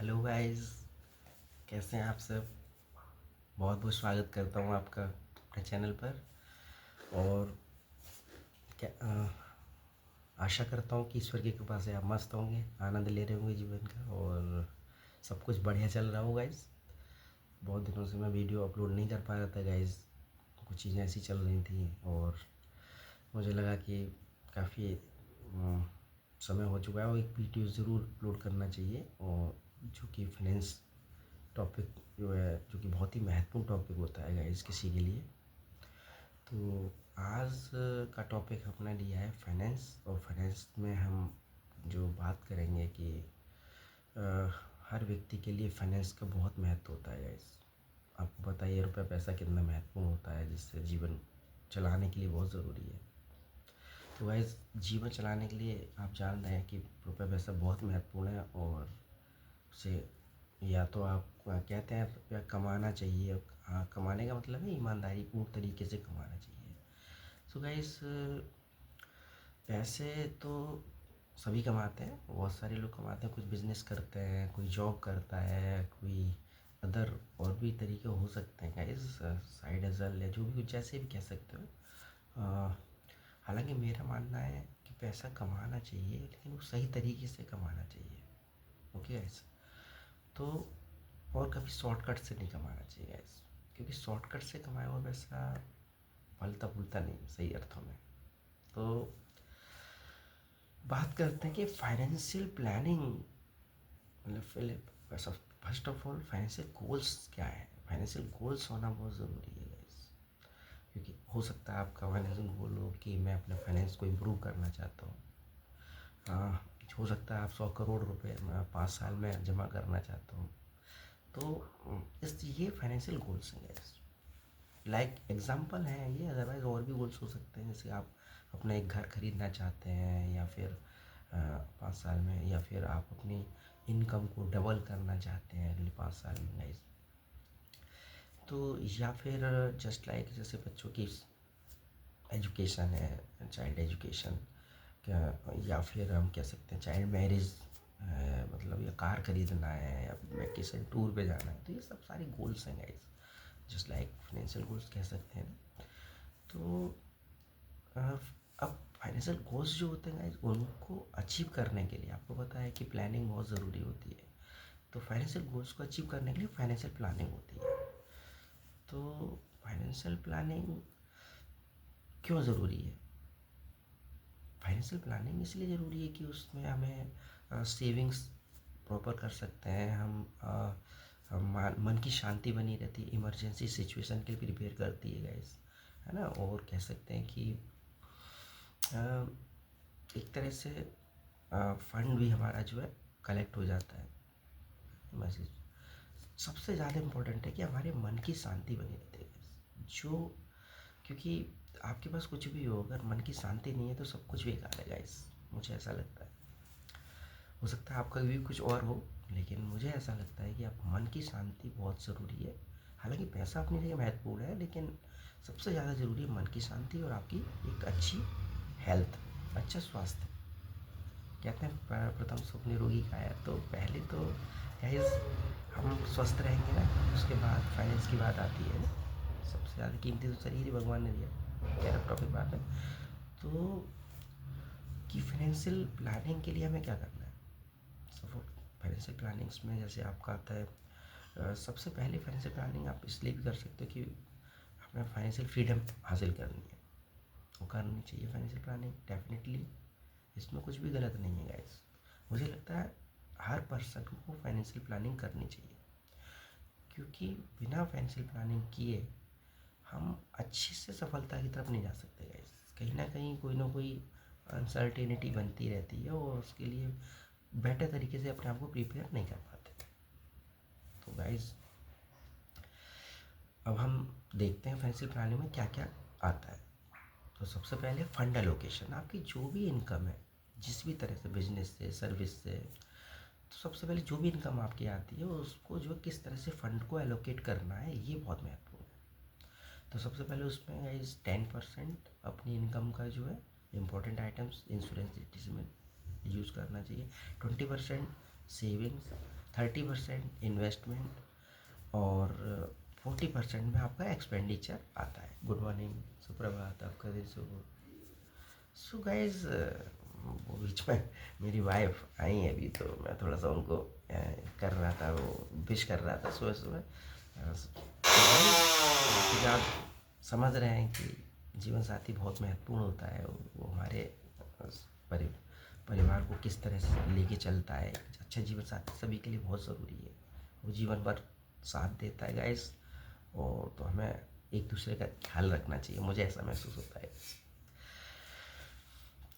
Hello guys, कैसे हैं आप सब। बहुत बहुत स्वागत करता हूँ आपका अपने चैनल पर। और क्या आशा करता हूँ कि ईश्वर की कृपा से आप मस्त होंगे, आनंद ले रहे होंगे जीवन का और सब कुछ बढ़िया चल रहा हो गाइस। बहुत दिनों से मैं वीडियो अपलोड नहीं कर पा रहा था गाइस, कुछ चीज़ें ऐसी चल रही थी और मुझे लगा कि काफ़ी समय हो चुका है और एक वीडियो ज़रूर अपलोड करना चाहिए। और जो कि फाइनेंस टॉपिक जो है, जो कि बहुत ही महत्वपूर्ण टॉपिक होता है गाइस किसी के लिए। तो आज का टॉपिक अपना लिया है फाइनेंस। और फाइनेंस में हम जो बात करेंगे कि अ, हर व्यक्ति के लिए फाइनेंस का बहुत महत्व होता है गाइस। आपको पता ही है रुपया पैसा कितना महत्वपूर्ण होता है, जिससे जीवन चलाने के लिए बहुत ज़रूरी है। तो गाइस, जीवन चलाने के लिए आप जान रहे हैं कि रुपया पैसा बहुत महत्वपूर्ण है और उसे या तो आप कहते हैं रुपया कमाना चाहिए। हाँ, कमाने का मतलब है ईमानदारी पूर्ण तरीके से कमाना चाहिए। सो गाइस, पैसे तो सभी कमाते हैं, बहुत सारे लोग कमाते हैं। कुछ बिजनेस करते हैं, कोई जॉब करता है, कोई अदर और भी तरीके हो सकते हैं गाइस, साइड हसल या जो भी, कुछ जैसे भी कह सकते हो। अ, हालांकि मेरा मानना है कि पैसा कमाना चाहिए, लेकिन वो सही तरीके से कमाना चाहिए। Okay guys. तो और कभी शॉर्टकट से नहीं कमाना चाहिए गाइस, क्योंकि शॉर्टकट से कमाया हुआ पैसा फलता फूलता नहीं सही अर्थों में। तो बात करते हैं कि फाइनेंशियल प्लानिंग मतलब first of all financial goals क्या है। फाइनेंशियल गोल्स होना बहुत ज़रूरी है गाइस, क्योंकि हो सकता है आपका फाइनेंशियल गोल हो कि मैं अपने फाइनेंस को इम्प्रूव करना चाहता हूँ। हो सकता है आप 100 करोड़ रुपए 5 साल में जमा करना चाहता हूँ। तो इस ये फाइनेंशियल गोल्स हैं गाइस, लाइक एग्जांपल है ये। अदरवाइज और भी गोल्स हो सकते हैं, जैसे आप अपना एक घर खरीदना चाहते हैं, या फिर 5 साल में, या फिर आप अपनी इनकम को डबल करना चाहते हैं अगले 5 साल में गाइस। तो या फिर जस्ट लाइक जैसे बच्चों की एजुकेशन है, चाइल्ड एजुकेशन क्या, या फिर हम कह सकते हैं चाइल्ड मैरिज, मतलब या कार खरीदना है या वेकेशन टूर पे जाना है। तो ये सब सारे गोल्स हैं guys, just like financial goals कह सकते हैं ना। तो अ, अब फाइनेंशियल गोल्स जो होते हैं गाइस, उनको अचीव करने के लिए आपको पता है कि प्लानिंग बहुत ज़रूरी होती है। तो फाइनेंशियल गोल्स को अचीव करने के लिए फाइनेंशियल प्लानिंग होती है। तो फाइनेंशियल प्लानिंग क्यों ज़रूरी है। फाइनेंशियल प्लानिंग इसलिए ज़रूरी है कि उसमें हमें सेविंग्स प्रॉपर कर सकते हैं हम मन की शांति बनी रहती है, इमरजेंसी सिचुएशन के लिए प्रिपेयर करती है गाइस, है ना। और कह सकते हैं कि अ, एक तरह से फंड भी हमारा जो है कलेक्ट हो जाता है। मैसेज सबसे ज़्यादा इम्पोर्टेंट है कि हमारे मन की शांति बनी रहती है जो, क्योंकि आपके पास कुछ भी हो, अगर मन की शांति नहीं है तो सब कुछ बेकार है गाइस, मुझे ऐसा लगता है। हो सकता है आपका भी कुछ और हो, लेकिन मुझे ऐसा लगता है कि आप मन की शांति बहुत ज़रूरी है। हालांकि पैसा अपनी जगह महत्वपूर्ण है, लेकिन सबसे ज़्यादा ज़रूरी है मन की शांति और आपकी एक अच्छी हेल्थ, अच्छा स्वास्थ्य। कहते हैं प्रथम सुख निरोगी काया। तो पहले तो गाइस हम स्वस्थ रहेंगे ना, उसके बाद फाइनेंस की बात आती है। सबसे ज़्यादा कीमती तो शरीर ही भगवान ने दिया, खैर अब टॉपिक बात है। तो कि फाइनेंशियल प्लानिंग के लिए हमें क्या करना है। सपोर्ट फाइनेंशियल प्लानिंग्स में जैसे आपका आता है, सबसे पहले फाइनेंशियल प्लानिंग आप इसलिए भी कर सकते हो कि हमें फाइनेंशियल फ्रीडम हासिल करनी है, वो करनी चाहिए फाइनेंशियल प्लानिंग डेफिनेटली। इसमें कुछ भी गलत नहीं है गाइस। मुझे लगता है हर पर्सन को फाइनेंशियल प्लानिंग करनी चाहिए, क्योंकि बिना फाइनेंशियल प्लानिंग किए हम अच्छे से सफलता की तरफ नहीं जा सकते गाइस। कहीं ना कोई अनसर्टेनिटी बनती रहती है और उसके लिए बेटर तरीके से अपने आप को प्रिपेयर नहीं कर पाते। तो गाइस, अब हम देखते हैं फाइनेंशियल प्लानिंग में क्या क्या आता है। तो सबसे पहले फंड एलोकेशन, आपकी जो भी इनकम है, जिस भी तरह से, बिजनेस से, सर्विस से, तो सबसे पहले जो भी इनकम आपकी आती है उसको जो किस तरह से फंड को एलोकेट करना है, ये बहुत महत्वपूर्ण है। तो सबसे पहले उसमें गाइस 10% अपनी इनकम का जो है इम्पोर्टेंट आइटम्स, इंश्योरेंस में यूज़ करना चाहिए। 20% सेविंग्स, 30% इन्वेस्टमेंट और 40% में आपका एक्सपेंडिचर आता है। गुड मॉर्निंग, सुप्रभात, आपका दिन शुभ हो। सो गाइज वो बीच में मेरी वाइफ आई है अभी, तो मैं थोड़ा सा उनको कर रहा था, वो विश कर रहा था सुबह सुबह। आप समझ रहे हैं कि जीवन साथी बहुत महत्वपूर्ण होता है। वो हमारे परि परिवार को किस तरह से लेके चलता है। अच्छा जीवन साथी सभी के लिए बहुत ज़रूरी है, वो जीवन भर साथ देता है गाइस। और तो हमें एक दूसरे का ख्याल रखना चाहिए, मुझे ऐसा महसूस होता है।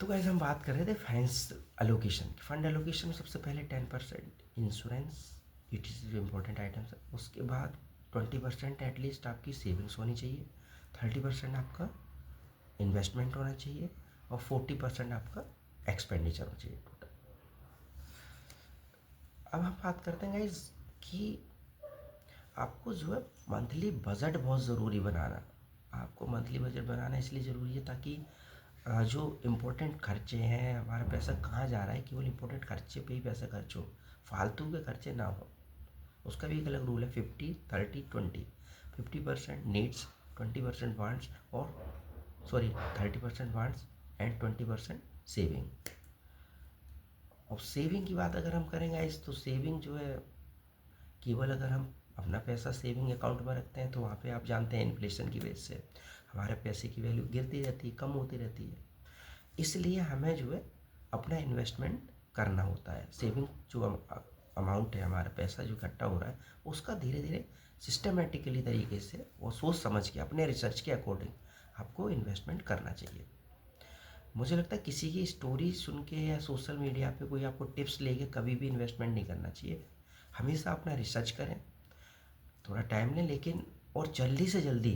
तो गाइस हम बात कर रहे थे फाइनेंस एलोकेशन की। फंड एलोकेशन में सबसे पहले 10% insurance, it is important items है। उसके बाद 20% एटलीस्ट आपकी सेविंग्स होनी चाहिए, 30% आपका इन्वेस्टमेंट होना चाहिए और 40% आपका एक्सपेंडिचर होना चाहिए टोटल। अब हम बात करते हैं गाइस कि आपको जो है मंथली बजट बहुत ज़रूरी बनाना। आपको मंथली बजट बनाना इसलिए ज़रूरी है ताकि जो इम्पोर्टेंट खर्चे हैं, हमारा पैसा कहाँ जा रहा है, केवल इम्पोर्टेंट खर्चे पे ही पैसा खर्च हो, फालतू के खर्चे ना हो। उसका भी एक अलग रूल है, 50-30-20। 50% नीड्स, 20% वांट्स, और 30% वांट्स एंड 20% सेविंग। और सेविंग की बात अगर हम करेंगे इस, तो सेविंग जो है केवल अगर हम अपना पैसा सेविंग अकाउंट में रखते हैं तो वहाँ पे आप जानते हैं इन्फ्लेशन की वजह से हमारे पैसे की वैल्यू गिरती रहती है, कम होती रहती है। इसलिए हमें जो है अपना इन्वेस्टमेंट करना होता है। सेविंग जो अमाउंट है, हमारा पैसा जो इकट्ठा हो रहा है, उसका धीरे धीरे सिस्टमेटिकली तरीके से और सोच समझ के अपने रिसर्च के अकॉर्डिंग आपको इन्वेस्टमेंट करना चाहिए। मुझे लगता है किसी की स्टोरी सुन के या सोशल मीडिया पे कोई आपको टिप्स लेके कभी भी इन्वेस्टमेंट नहीं करना चाहिए। हमेशा अपना रिसर्च करें, थोड़ा टाइम लें, लेकिन और जल्दी से जल्दी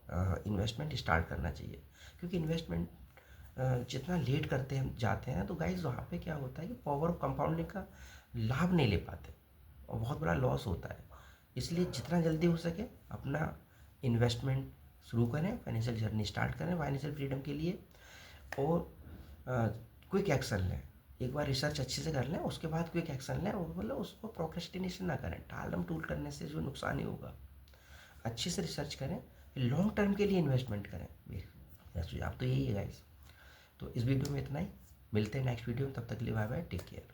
इन्वेस्टमेंट स्टार्ट करना चाहिए। क्योंकि इन्वेस्टमेंट जितना लेट करते हम जाते हैं तो गाइस वहाँ पे क्या होता है कि पावर ऑफ कंपाउंडिंग का लाभ नहीं ले पाते और बहुत बड़ा लॉस होता है। इसलिए जितना जल्दी हो सके अपना इन्वेस्टमेंट शुरू करें, फाइनेंशियल जर्नी स्टार्ट करें फाइनेंशियल फ्रीडम के लिए। और क्विक एक्शन लें, एक बार रिसर्च अच्छे से कर लें, उसके बाद क्विक एक्शन लें। और मतलब उसको प्रोक्रेस्टिनेशन ना करें, टालम टूल करने से जो नुकसान ही होगा। अच्छे से रिसर्च करें, लॉन्ग टर्म के लिए इन्वेस्टमेंट करें। मेरा सुझाव तो यही है गाइस। तो इस वीडियो में इतना ही, मिलते हैं नेक्स्ट वीडियो में, तब तक के लिए बाय बाय, टेक केयर।